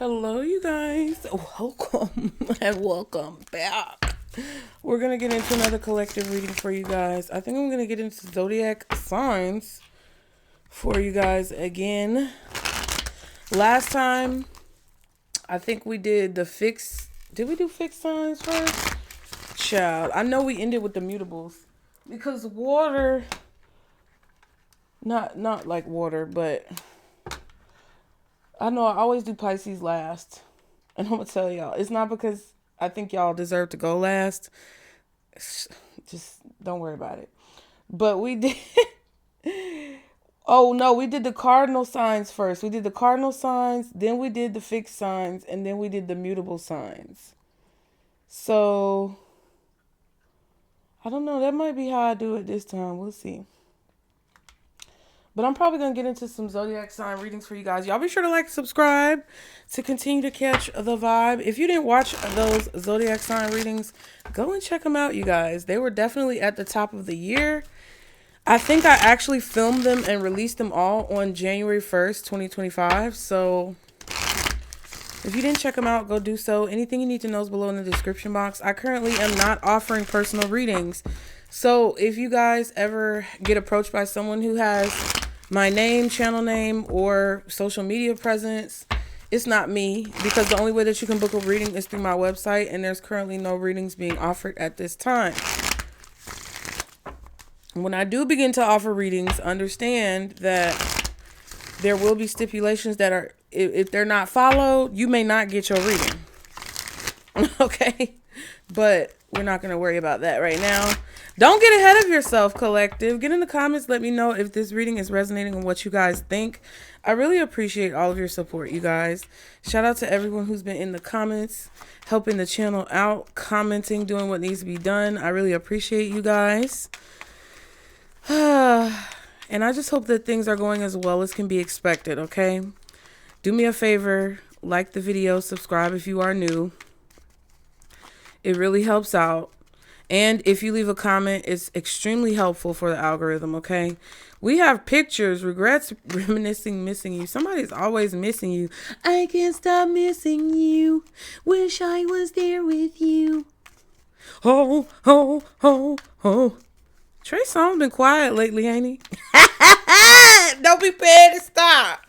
Hello, you guys. Welcome and welcome back. We're going to get into another collective reading for you guys. I think I'm going to get into zodiac signs for you guys again. Last time, I think we did the fixed. Did we do fixed signs first? Child, I know we ended with the mutables because water, not like water, but I know I always do Pisces last. And I'm going to tell y'all, it's not because I think y'all deserve to go last. Just don't worry about it. But we did. Oh, no, we did the cardinal signs first. We did the cardinal signs, then we did the fixed signs, and then we did the mutable signs. So, I don't know. That might be how I do it this time. We'll see. But I'm probably going to get into some zodiac sign readings for you guys. Y'all be sure to like, subscribe to continue to catch the vibe. If you didn't watch those zodiac sign readings, go and check them out, you guys. They were definitely at the top of the year. I think I actually filmed them and released them all on January 1st, 2025. So if you didn't check them out, go do so. Anything you need to know is below in the description box. I currently am not offering personal readings. So if you guys ever get approached by someone who has my name, channel name, or social media presence, it's not me, because the only way that you can book a reading is through my website, and there's currently no readings being offered at this time. When I do begin to offer readings, understand that there will be stipulations that are, if they're not followed, you may not get your reading. Okay? But we're not going to worry about that right now. Don't get ahead of yourself, collective. Get in the comments. Let me know if this reading is resonating and what you guys think. I really appreciate all of your support, you guys. Shout out to everyone who's been in the comments, helping the channel out, commenting, doing what needs to be done. I really appreciate you guys. And I just hope that things are going as well as can be expected, okay? Do me a favor, like the video, subscribe if you are new. It really helps out. And if you leave a comment, it's extremely helpful for the algorithm, okay? We have pictures, regrets, reminiscing, missing you. Somebody's always missing you. I can't stop missing you. Wish I was there with you. Oh, oh, oh, oh. Trey Songz been quiet lately, ain't he? Don't be paid to stop.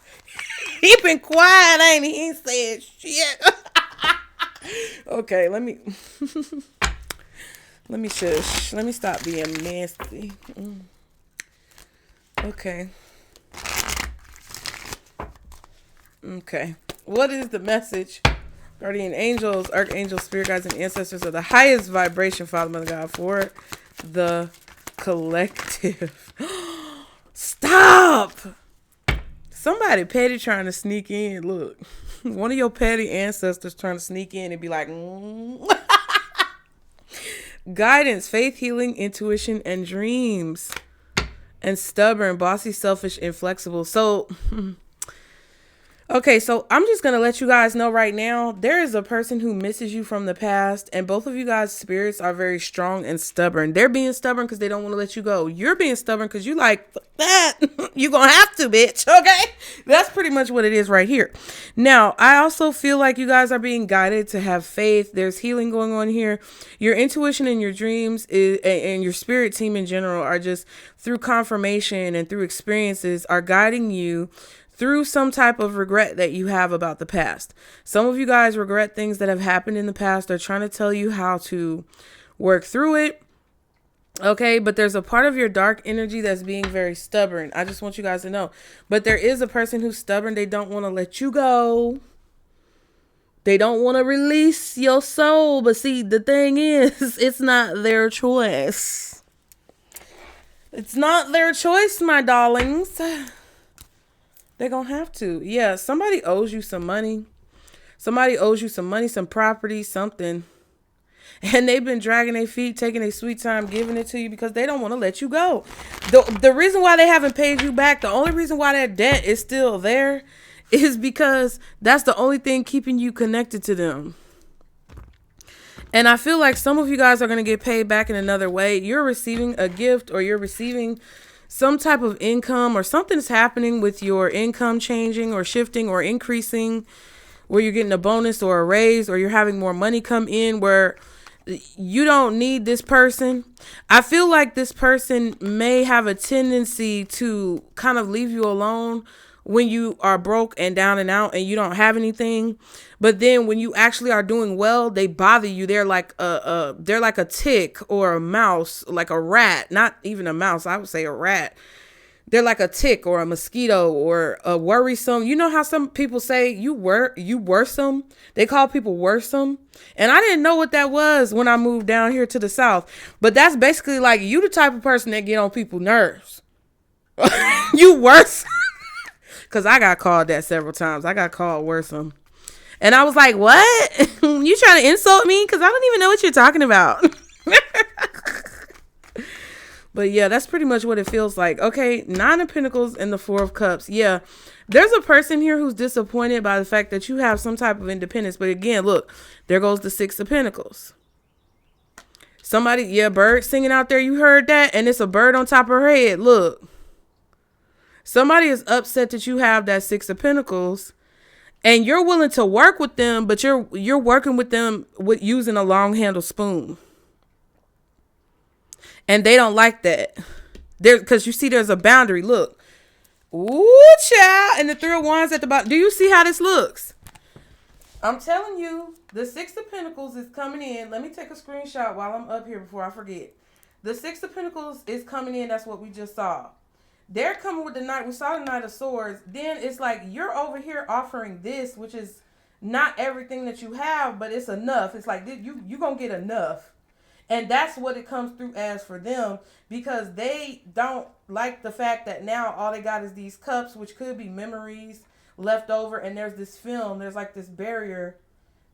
He been quiet, ain't he? He ain't said shit. Okay, let me shush. Let me stop being nasty. Okay. Okay. What is the message? Guardian angels, archangels, spirit guides, and ancestors of the highest vibration, Father, Mother, God, for the collective. Stop! Somebody petty trying to sneak in. Look. One of your petty ancestors trying to sneak in and be like, Guidance, faith, healing, intuition, and dreams. And stubborn, bossy, selfish, inflexible. So, okay, so I'm just going to let you guys know right now, there is a person who misses you from the past, and both of you guys' spirits are very strong and stubborn. They're being stubborn because they don't want to let you go. You're being stubborn because you like that. You're going to have to, bitch. Okay? That's pretty much what it is right here. Now, I also feel like you guys are being guided to have faith. There's healing going on here. Your intuition and your dreams and your spirit team in general are just through confirmation and through experiences are guiding you through some type of regret that you have about the past. Some of you guys regret things that have happened in the past. They're trying to tell you how to work through it. Okay, but there's a part of your dark energy that's being very stubborn. I just want you guys to know. But there is a person who's stubborn. They don't want to let you go. They don't want to release your soul. But see, the thing is, it's not their choice. It's not their choice, my darlings. They're going to have to. Yeah, somebody owes you some money. Somebody owes you some money, some property, something. And they've been dragging their feet, taking their sweet time, giving it to you because they don't want to let you go. The reason why they haven't paid you back, the only reason why that debt is still there is because that's the only thing keeping you connected to them. And I feel like some of you guys are going to get paid back in another way. You're receiving a gift or you're receiving some type of income or something's happening with your income changing or shifting or increasing. where you're getting a bonus or a raise, or you're having more money come in where you don't need this person. I feel like this person may have a tendency to kind of leave you alone when you are broke and down and out and you don't have anything. But then when you actually are doing well, they bother you. They're like a tick or a mouse, like a rat, not even a mouse. I would say a rat. They're like a tick or a mosquito or a worrisome. You know how some people say you worrisome? They call people worrisome. And I didn't know what that was when I moved down here to the South. But that's basically like you the type of person that get on people's nerves. You worse. Because I got called that several times. I got called worrisome. And I was like, what? You trying to insult me? Because I don't even know what you're talking about. But yeah, that's pretty much what it feels like. Okay, 9 of Pentacles and the 4 of Cups. Yeah, there's a person here who's disappointed by the fact that you have some type of independence. But again, look, there goes the 6 of Pentacles. Somebody, yeah, bird singing out there. You heard that? And it's a bird on top of her head. Look. Somebody is upset that you have that 6 of Pentacles. And you're willing to work with them, but you're working with them with using a long handle spoon. And they don't like that. Because you see there's a boundary. Look. Ooh, child. And the 3 of Wands at the bottom. Do you see how this looks? I'm telling you, the 6 of Pentacles is coming in. Let me take a screenshot while I'm up here before I forget. The 6 of Pentacles is coming in. That's what we just saw. They're coming with the Knight. We saw the Knight of Swords. Then it's like you're over here offering this, which is not everything that you have, but it's enough. It's like you going to get enough. And that's what it comes through as for them, because they don't like the fact that now all they got is these cups, which could be memories left over. And there's this film. There's like this barrier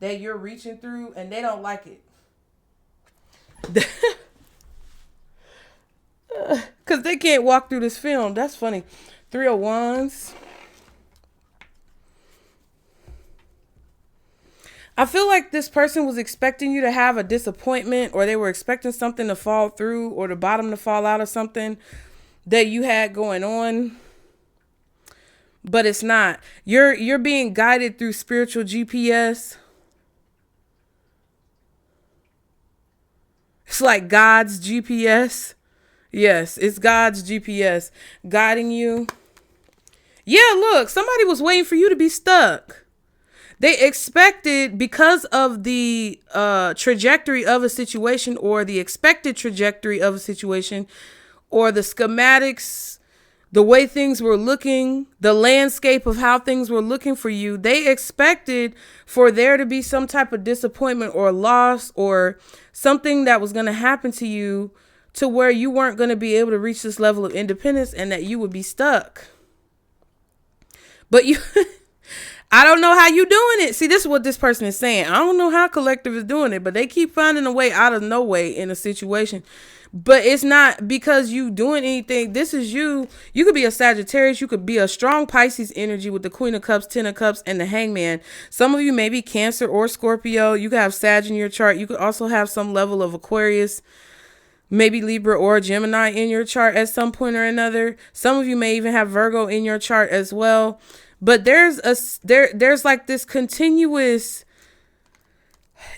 that you're reaching through, and they don't like it. Because they can't walk through this film. That's funny. 3 of Wands. I feel like this person was expecting you to have a disappointment, or they were expecting something to fall through, or the bottom to fall out of something that you had going on. But it's not. You're being guided through spiritual GPS. It's like God's GPS. Yes, it's God's GPS guiding you. Yeah, look, somebody was waiting for you to be stuck. They expected, because of the trajectory of a situation, or the expected trajectory of a situation, or the schematics, the way things were looking, the landscape of how things were looking for you. They expected for there to be some type of disappointment or loss, or something that was going to happen to you to where you weren't going to be able to reach this level of independence, and that you would be stuck. But you... I don't know how you doing it. See, this is what this person is saying. I don't know how collective is doing it, but they keep finding a way out of no way in a situation. But it's not because you doing anything. This is you. You could be a Sagittarius. You could be a strong Pisces energy with the Queen of Cups, 10 of Cups, and the Hangman. Some of you may be Cancer or Scorpio. You could have Sag in your chart. You could also have some level of Aquarius, maybe Libra or Gemini in your chart at some point or another. Some of you may even have Virgo in your chart as well. But there's like this continuous,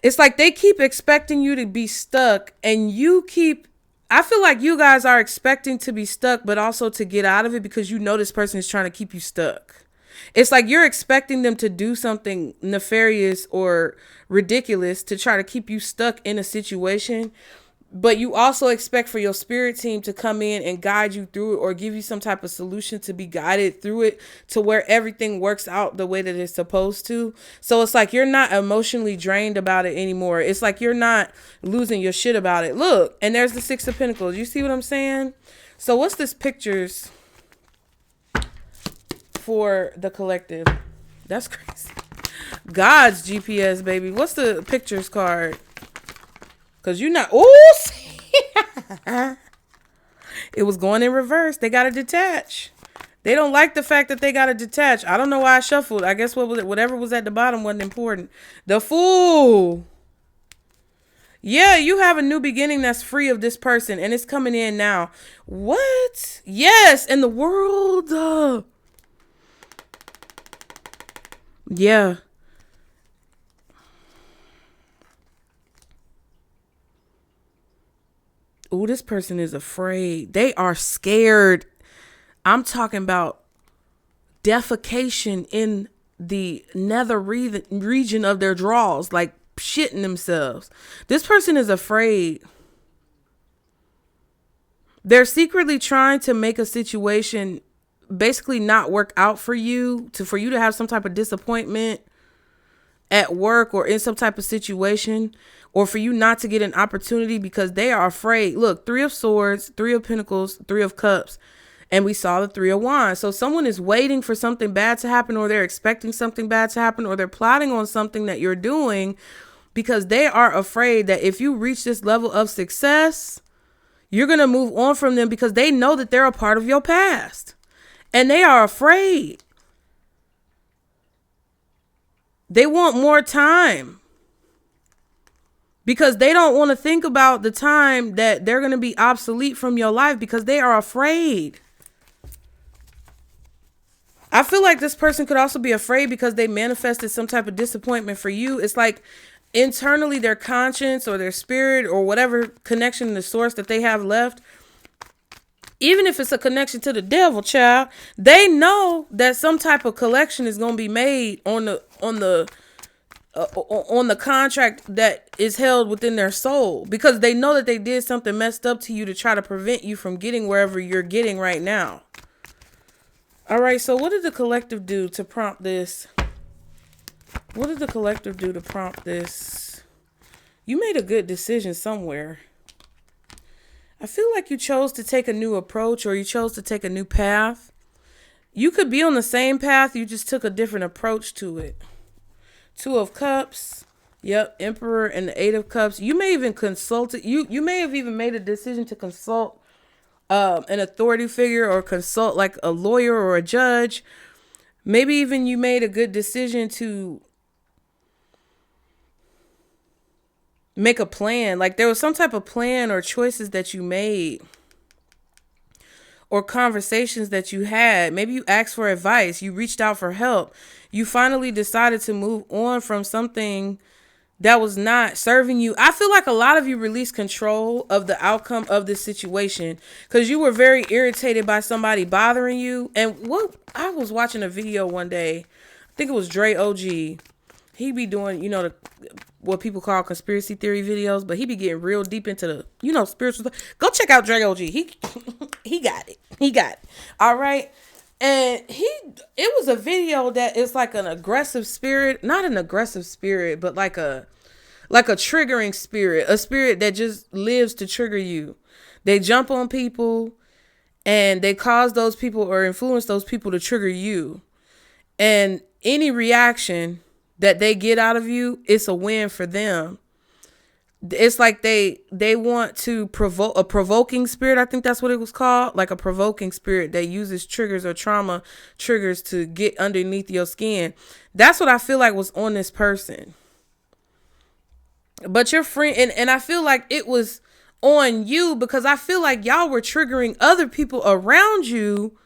it's like they keep expecting you to be stuck, and I feel like you guys are expecting to be stuck, but also to get out of it, because you know this person is trying to keep you stuck. It's like you're expecting them to do something nefarious or ridiculous to try to keep you stuck in a situation. But you also expect for your spirit team to come in and guide you through it, or give you some type of solution to be guided through it to where everything works out the way that it's supposed to. So it's like you're not emotionally drained about it anymore. It's like you're not losing your shit about it. Look, and there's the 6 of Pentacles. You see what I'm saying? So what's this pictures for the collective? That's crazy. God's GPS, baby. What's the pictures card? Because you're not... Oh, it was going in reverse. They got to detach. They don't like the fact that they got to detach. I don't know why I shuffled. I guess whatever was at the bottom wasn't important. The Fool. Yeah, you have a new beginning that's free of this person, and it's coming in now. What? Yes, in the world. Yeah. Oh, this person is afraid. They are scared. I'm talking about defecation in the nether region of their drawers, like shitting themselves. This person is afraid. They're secretly trying to make a situation basically not work out for you, for you to have some type of disappointment at work or in some type of situation, or for you not to get an opportunity because they are afraid. Look, 3 of Swords, 3 of Pentacles, 3 of Cups, and we saw the 3 of Wands. So someone is waiting for something bad to happen, or they're expecting something bad to happen, or they're plotting on something that you're doing because they are afraid that if you reach this level of success, you're going to move on from them because they know that they're a part of your past and they are afraid. They want more time because they don't want to think about the time that they're going to be obsolete from your life because they are afraid. I feel like this person could also be afraid because they manifested some type of disappointment for you. It's like internally their conscience or their spirit or whatever connection to the source that they have left, even if it's a connection to the devil, child, they know that some type of collection is going to be made on the contract that is held within their soul, because they know that they did something messed up to you to try to prevent you from getting wherever you're getting right now. All right, so what did the collective do to prompt this? What did the collective do to prompt this? You made a good decision somewhere. I feel like you chose to take a new approach, or you chose to take a new path. You could be on the same path, you just took a different approach to it. 2 of Cups. Yep, Emperor and the 8 of Cups. You may even consulted. You may have even made a decision to consult an authority figure, or consult like a lawyer or a judge. Maybe even you made a good decision to make a plan. Like there was some type of plan or choices that you made, or conversations that you had. Maybe you asked for advice. You reached out for help. You finally decided to move on from something that was not serving you. I feel like a lot of you released control of the outcome of this situation because you were very irritated by somebody bothering you. And I was watching a video one day. I think it was Dre OG. He be doing, what people call conspiracy theory videos, but he be getting real deep into the, spiritual stuff. Go check out Dre OG. He got it. He got it. All right. And it was a video that is like an aggressive spirit, not an aggressive spirit, but like a triggering spirit, a spirit that just lives to trigger you. They jump on people and they cause those people or influence those people to trigger you. And any reaction that they get out of you, it's a win for them. It's like they want to provoke a provoking spirit. I think that's what it was called. Like a provoking spirit that uses triggers or trauma triggers to get underneath your skin. That's what I feel like was on this person. But your friend, and I feel like it was on you because I feel like y'all were triggering other people around you.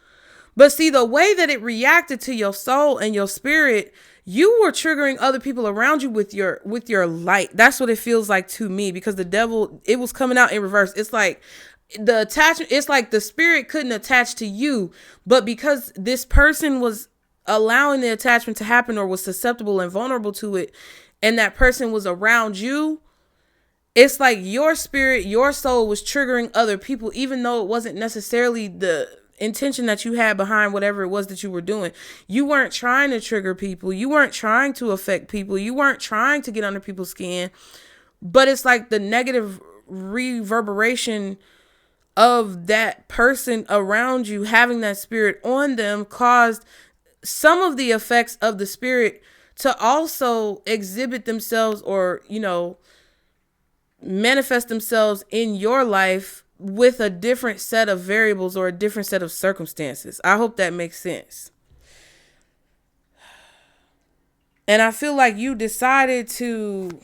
But see, the way that it reacted to your soul and your spirit, you were triggering other people around you with your light. That's what it feels like to me, because the devil, it was coming out in reverse. It's like the attachment, it's like the spirit couldn't attach to you, but because this person was allowing the attachment to happen or was susceptible and vulnerable to it, and that person was around you, it's like your spirit, your soul was triggering other people, even though it wasn't necessarily the intention that you had behind whatever it was that you were doing. You weren't trying to trigger people. You weren't trying to affect people. You weren't trying to get under people's skin. But it's like the negative reverberation of that person around you having that spirit on them caused some of the effects of the spirit to also exhibit themselves or, manifest themselves in your life with a different set of variables or a different set of circumstances. I hope that makes sense. And I feel like you decided to,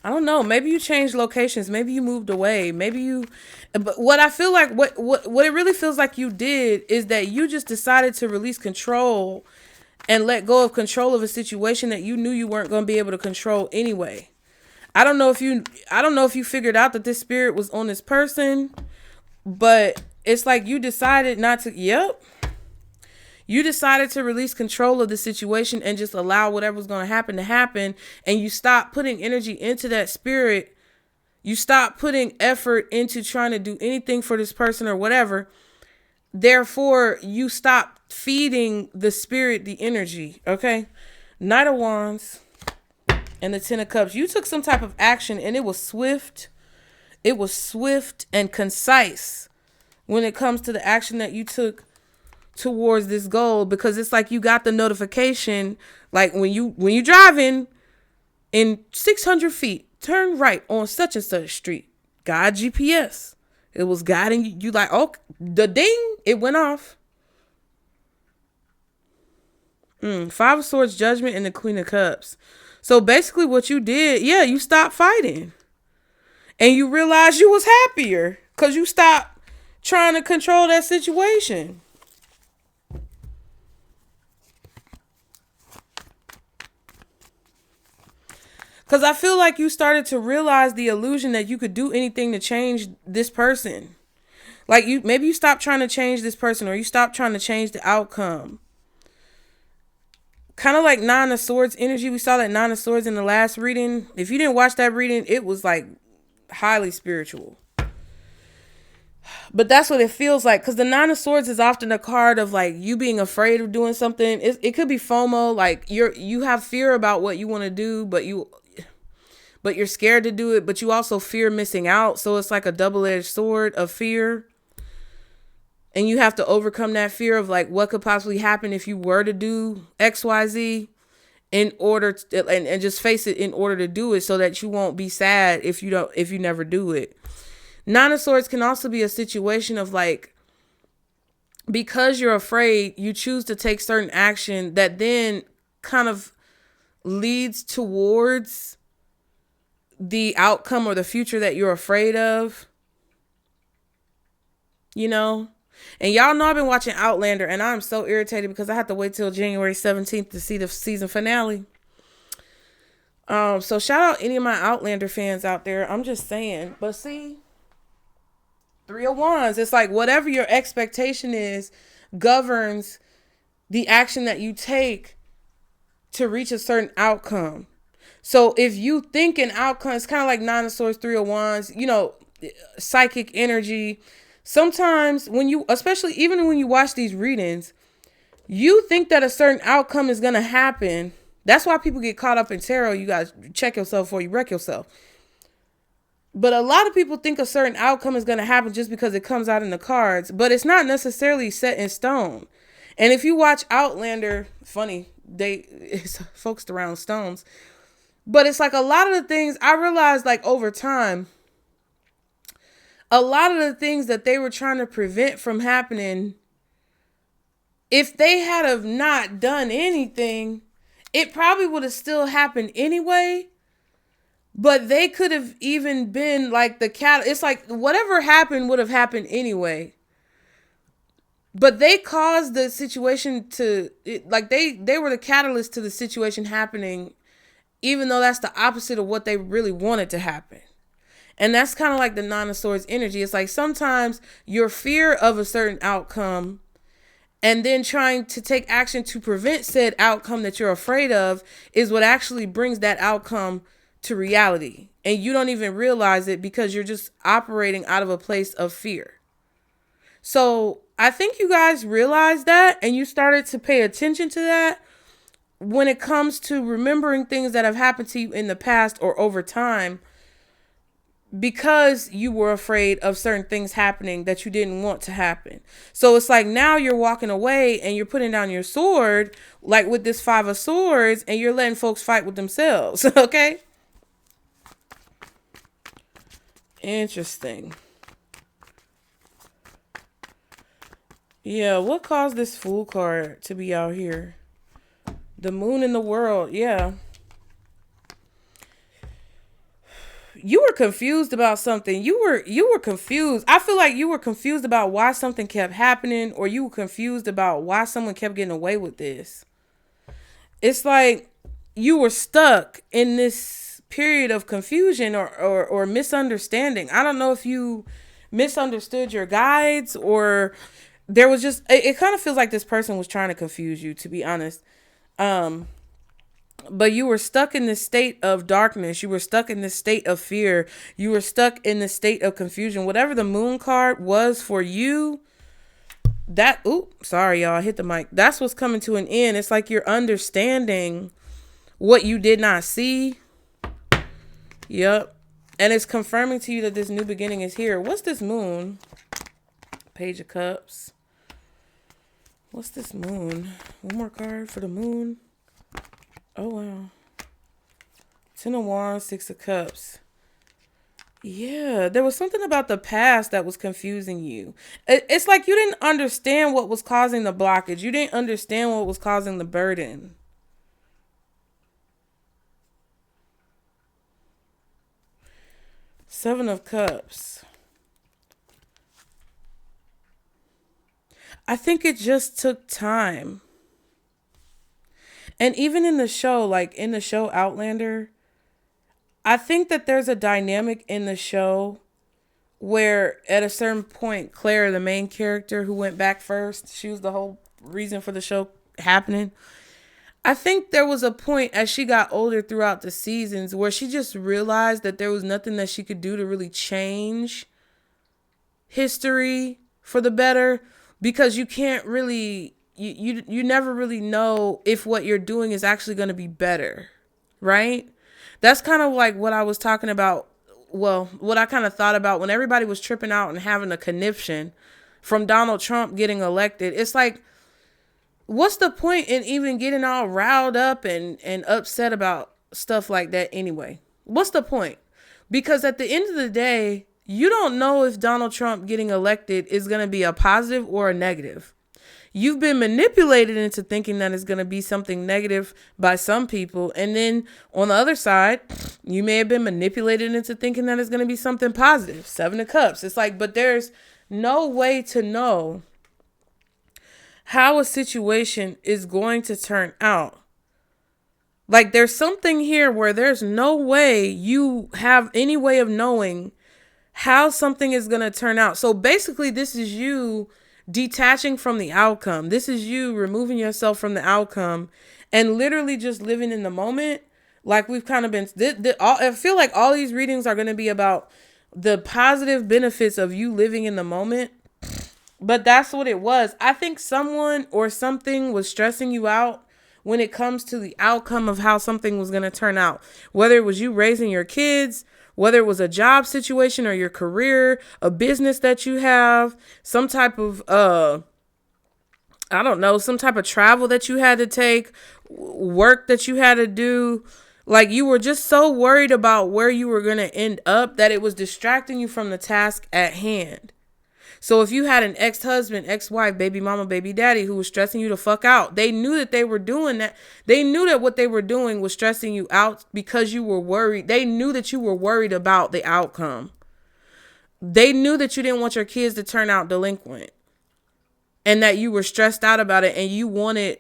I don't know, maybe you changed locations, maybe you moved away, but what I feel like, what it really feels like you did is that you just decided to release control and let go of control of a situation that you knew you weren't going to be able to control anyway. I don't know if you figured out that this spirit was on this person, but it's like you decided not to. Yep. You decided to release control of the situation and just allow whatever was going to happen. And you stop putting energy into that spirit. You stop putting effort into trying to do anything for this person or whatever. Therefore, you stop feeding the spirit the energy. Okay. Knight of Wands and the Ten of Cups. You took some type of action and it was swift. It was swift and concise when it comes to the action that you took towards this goal, because it's like you got the notification, like when you driving in 600 feet, turn right on such and such street. God GPS. It was guiding you. You like, oh, the ding, it went off. Five of Swords, Judgment, and the Queen of Cups. So basically what you did, yeah, you stopped fighting. And you realized you was happier because you stopped trying to control that situation. Because I feel like you started to realize the illusion that you could do anything to change this person. Like maybe you stopped trying to change this person, or you stopped trying to change the outcome. Kind of like Nine of Swords energy. We saw that Nine of Swords in the last reading. If you didn't watch that reading, it was like highly spiritual. But that's what it feels like, because the Nine of Swords is often a card of like you being afraid of doing something. It could be FOMO, like you have fear about what you want to do, but you're scared to do it, but you also fear missing out. So it's like a double-edged sword of fear. And you have to overcome that fear of like what could possibly happen if you were to do XYZ in order to, and just face it in order to do it, so that you won't be sad if you never do it. Nine of Swords can also be a situation of like, because you're afraid, you choose to take certain action that then kind of leads towards the outcome or the future that you're afraid of, you know? And y'all know I've been watching Outlander, and I'm so irritated because I have to wait till January 17th to see the season finale. So shout out any of my Outlander fans out there. I'm just saying. But see, Three of Wands, it's like whatever your expectation is governs the action that you take to reach a certain outcome. So if you think an outcome, it's kind of like Nine of Swords, Three of Wands, you know, psychic energy. Sometimes especially even when you watch these readings, you think that a certain outcome is going to happen. That's why people get caught up in tarot. You guys check yourself before you wreck yourself. But a lot of people think a certain outcome is going to happen just because it comes out in the cards, but it's not necessarily set in stone. And if you watch Outlander, funny, it's focused around stones. But it's like a lot of the things I realized, like over time, a lot of the things that they were trying to prevent from happening, if they had have not done anything, it probably would have still happened anyway. But they could have even been like it's like whatever happened would have happened anyway. But they caused the situation they were the catalyst to the situation happening, even though that's the opposite of what they really wanted to happen. And that's kind of like the Nine of Swords energy. It's like sometimes your fear of a certain outcome and then trying to take action to prevent said outcome that you're afraid of is what actually brings that outcome to reality. And you don't even realize it because you're just operating out of a place of fear. So I think you guys realized that and you started to pay attention to that when it comes to remembering things that have happened to you in the past or over time, because you were afraid of certain things happening that you didn't want to happen. So it's like now you're walking away and you're putting down your sword, like with this Five of Swords, and you're letting folks fight with themselves. Okay. Interesting. Yeah. What caused this Fool card to be out here? The Moon in the World. Yeah. You were confused about something. You were confused. I feel like you were confused about why something kept happening, or you were confused about why someone kept getting away with this. It's like you were stuck in this period of confusion or misunderstanding. I don't know if you misunderstood your guides, or there was just, it kind of feels like this person was trying to confuse you, to be honest. But you were stuck in this state of darkness. You were stuck in this state of fear. You were stuck in this state of confusion. Whatever the moon card was for you, that, sorry, y'all, I hit the mic. That's what's coming to an end. It's like you're understanding what you did not see. Yep. And it's confirming to you that this new beginning is here. What's this moon? Page of Cups. What's this moon? One more card for the moon. Oh, wow. 10 of Wands, 6 of Cups. Yeah, there was something about the past that was confusing you. It's like you didn't understand what was causing the blockage. You didn't understand what was causing the burden. Seven of Cups. I think it just took time. And even in the show, like in the show Outlander, I think that there's a dynamic in the show where at a certain point, Claire, the main character who went back first, she was the whole reason for the show happening. I think there was a point as she got older throughout the seasons where she just realized that there was nothing that she could do to really change history for the better, because you can't really, you never really know if what you're doing is actually going to be better, right? That's kind of like what I was talking about. Well, what I kind of thought about when everybody was tripping out and having a conniption from Donald Trump getting elected. It's like, what's the point in even getting all riled up and upset about stuff like that anyway? What's the point? Because at the end of the day, you don't know if Donald Trump getting elected is going to be a positive or a negative. You've been manipulated into thinking that it's going to be something negative by some people. And then on the other side, you may have been manipulated into thinking that it's going to be something positive. 7 of Cups. It's like, but there's no way to know how a situation is going to turn out. Like, there's something here where there's no way you have any way of knowing how something is going to turn out. So basically, this is you detaching from the outcome. This is you removing yourself from the outcome and literally just living in the moment. Like we've kind of been, I feel like all these readings are going to be about the positive benefits of you living in the moment. But that's what it was. I think someone or something was stressing you out when it comes to the outcome of how something was going to turn out. Whether it was you raising your kids, whether it was a job situation or your career, a business that you have, some type of, I don't know, some type of travel that you had to take, work that you had to do. Like you were just so worried about where you were going to end up that it was distracting you from the task at hand. So if you had an ex-husband, ex-wife, baby mama, baby daddy who was stressing you the fuck out, they knew that they were doing that. They knew that what they were doing was stressing you out because you were worried. They knew that you were worried about the outcome. They knew that you didn't want your kids to turn out delinquent and that you were stressed out about it and you wanted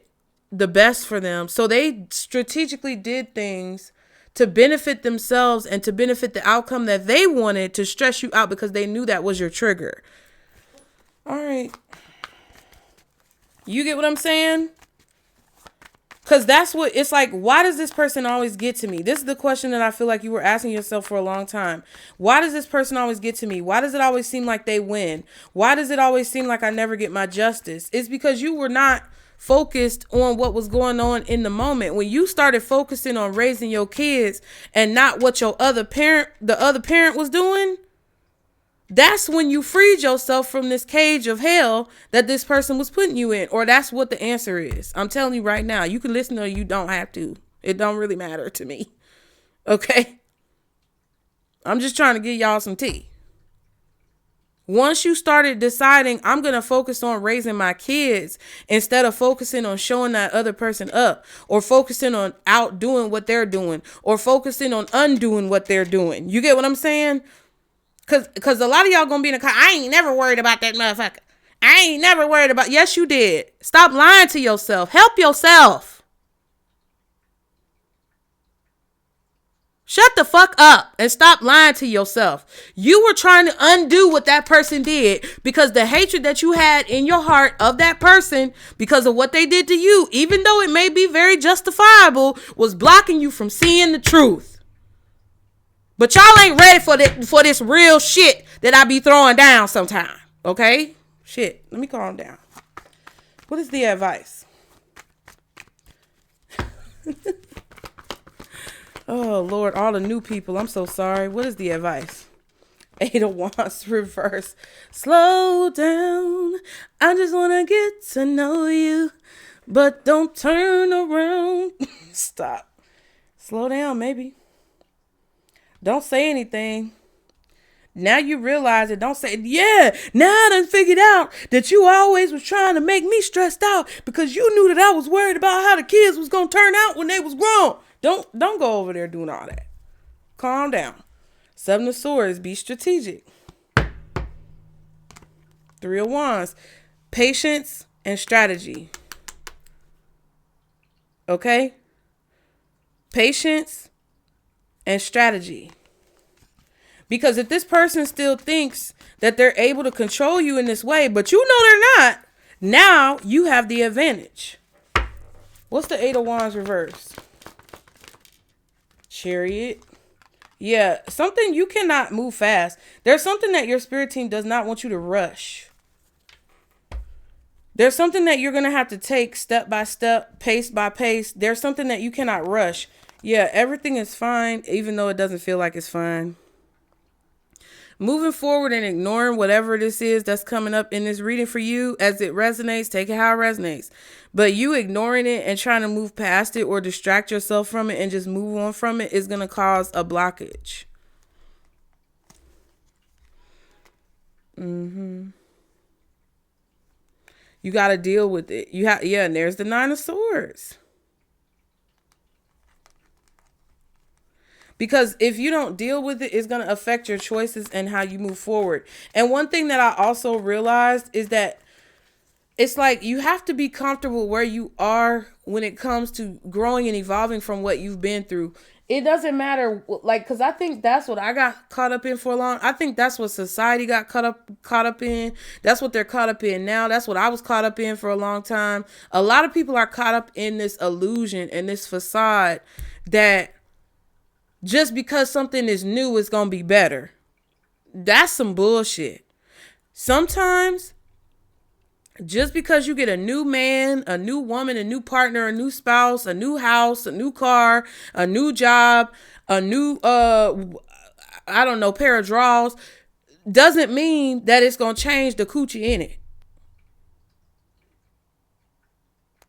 the best for them. So they strategically did things to benefit themselves and to benefit the outcome that they wanted, to stress you out because they knew that was your trigger. All right. You get what I'm saying? Because that's what it's like. Why does this person always get to me? This is the question that I feel like you were asking yourself for a long time. Why does this person always get to me? Why does it always seem like they win? Why does it always seem like I never get my justice? It's because you were not focused on what was going on in the moment. When you started focusing on raising your kids and not what the other parent was doing, that's when you freed yourself from this cage of hell that this person was putting you in. Or that's what the answer is. I'm telling you right now, you can listen or you don't have to. It don't really matter to me. Okay? I'm just trying to give y'all some tea. Once you started deciding, I'm going to focus on raising my kids instead of focusing on showing that other person up, or focusing on outdoing what they're doing, or focusing on undoing what they're doing. You get what I'm saying? Cause a lot of y'all gonna be in the car. I ain't never worried about that motherfucker. I ain't never worried about. Yes, you did. Stop lying to yourself. Help yourself. Shut the fuck up and stop lying to yourself. You were trying to undo what that person did because the hatred that you had in your heart of that person because of what they did to you, even though it may be very justifiable, was blocking you from seeing the truth. But y'all ain't ready for this real shit that I be throwing down sometime. Okay? Shit. Let me calm down. What is the advice? Oh, Lord, all the new people. I'm so sorry. What is the advice? 8 of Wands reverse. Slow down. I just want to get to know you. But don't turn around. Stop. Slow down, maybe. Don't say anything. Now you realize it. Don't say, yeah, now I done figured out that you always was trying to make me stressed out because you knew that I was worried about how the kids was going to turn out when they was grown. Don't go over there doing all that. Calm down. 7 of Swords. Be strategic. 3 of Wands. Patience and strategy. Okay? Patience and strategy. Because if this person still thinks that they're able to control you in this way, but you know they're not, now you have the advantage. What's the 8 of Wands reverse? Chariot. Yeah, something you cannot move fast. There's something that your spirit team does not want you to rush. There's something that you're going to have to take step by step, pace by pace. There's something that you cannot rush. Yeah, everything is fine, even though it doesn't feel like it's fine. Moving forward and ignoring whatever this is that's coming up in this reading for you as it resonates, take it how it resonates. But you ignoring it and trying to move past it or distract yourself from it and just move on from it is going to cause a blockage. You got to deal with it. Yeah, and there's the 9 of Swords. Because if you don't deal with it, it's going to affect your choices and how you move forward. And one thing that I also realized is that it's like you have to be comfortable where you are when it comes to growing and evolving from what you've been through. It doesn't matter, like, because I think that's what I got caught up in for a long. I think that's what society got caught up in. That's what they're caught up in now. That's what I was caught up in for a long time. A lot of people are caught up in this illusion and this facade that just because something is new, it's going to be better. That's some bullshit. Sometimes, just because you get a new man, a new woman, a new partner, a new spouse, a new house, a new car, a new job, a new, I don't know, pair of drawers, doesn't mean that it's going to change the coochie in it.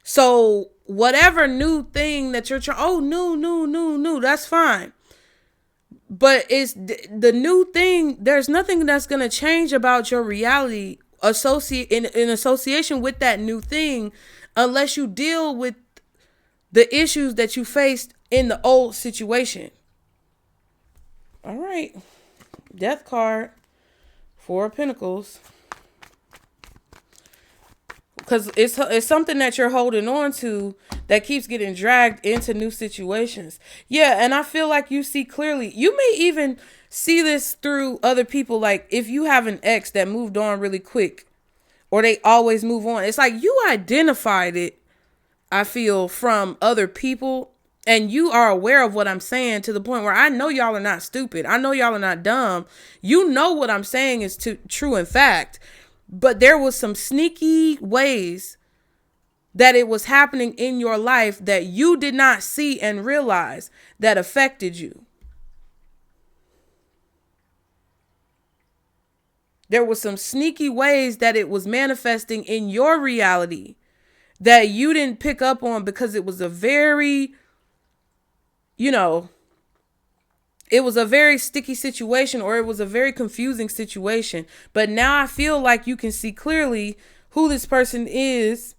So whatever new thing that you're trying, new, that's fine. But it's the new thing. There's nothing that's going to change about your reality in association with that new thing unless you deal with the issues that you faced in the old situation. All right. Death card. 4 of Pentacles. Because it's something that you're holding on to that keeps getting dragged into new situations. Yeah, and I feel like you see clearly. You may even see this through other people. Like if you have an ex that moved on really quick or they always move on. It's like you identified it, I feel, from other people. And you are aware of what I'm saying to the point where I know y'all are not stupid. I know y'all are not dumb. You know what I'm saying is true in fact. But there was some sneaky ways that it was happening in your life that you did not see and realize that affected you. There was some sneaky ways that it was manifesting in your reality that you didn't pick up on because it was a very, it was a very sticky situation or it was a very confusing situation. But now I feel like you can see clearly who this person is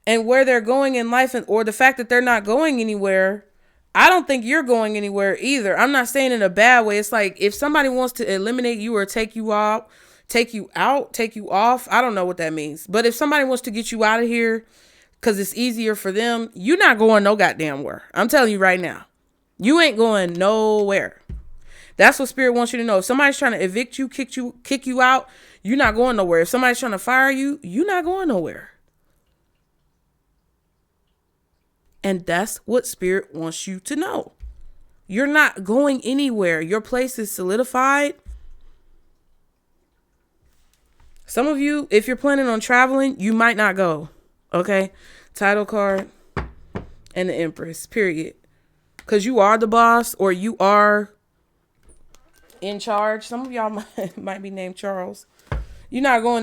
and where they're going in life, or the fact that they're not going anywhere. I don't think you're going anywhere either. I'm not saying in a bad way. It's like if somebody wants to eliminate you or take you off, I don't know what that means. But if somebody wants to get you out of here because it's easier for them, you're not going no goddamn where. I'm telling you right now. You ain't going nowhere. That's what Spirit wants you to know. If somebody's trying to evict you, kick you out, you're not going nowhere. If somebody's trying to fire you, you're not going nowhere. And that's what Spirit wants you to know. You're not going anywhere. Your place is solidified. Some of you, if you're planning on traveling, you might not go. Okay? Title card and the Empress, period. Because you are the boss or you are in charge. Some of y'all might be named Charles. You're not going